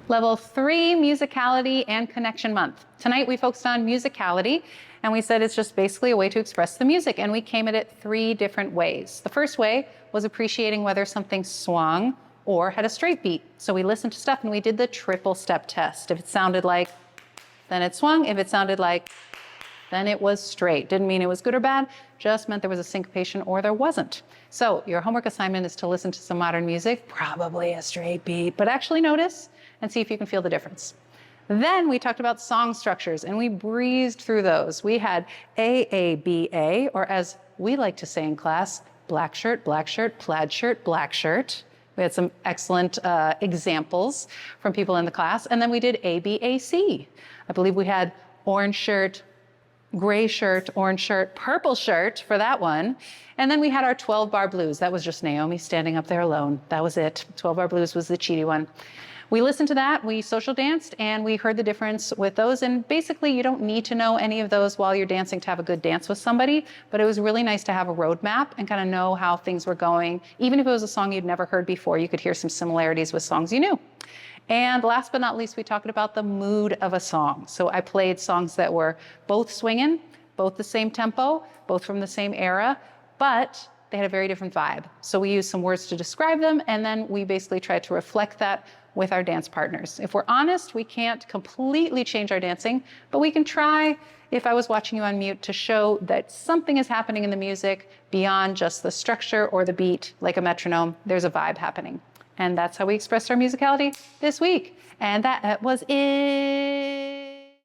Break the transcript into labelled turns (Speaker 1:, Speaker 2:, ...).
Speaker 1: Level 3, Musicality and Connection Month. Tonight we focused on musicality, and we said it's just basically a way to express the music, and we came at it 3 different ways. The first way was appreciating whether something swung or had a straight beat. So we listened to stuff and we did the triple step test. If it sounded like, then it swung. If it sounded like, then it was straight. Didn't mean it was good or bad, just meant there was a syncopation or there wasn't. So your homework assignment is to listen to some modern music, probably a straight beat, but actually notice and see if you can feel the difference. Then we talked about song structures and we breezed through those. We had AABA, or as we like to say in class, black shirt, plaid shirt, black shirt. We had some excellent examples from people in the class. And then we did ABAC. I believe we had orange shirt, gray shirt, orange shirt, purple shirt for that one. And then we had our 12-bar blues. That was just Naomi standing up there alone. That was it. 12-bar blues was the cheaty one. We listened to that, we social danced, and we heard the difference with those. And basically, you don't need to know any of those while you're dancing to have a good dance with somebody, but it was really nice to have a roadmap and kind of know how things were going. Even if it was a song you'd never heard before, you could hear some similarities with songs you knew. And last but not least, we talked about the mood of a song. So I played songs that were both swinging, both the same tempo, both from the same era, but they had a very different vibe. So we used some words to describe them, and then we basically tried to reflect that with our dance partners. If we're honest, we can't completely change our dancing, but we can try, if I was watching you on mute, to show that something is happening in the music beyond just the structure or the beat, like a metronome. There's a vibe happening. And that's how we expressed our musicality this week. And that was it.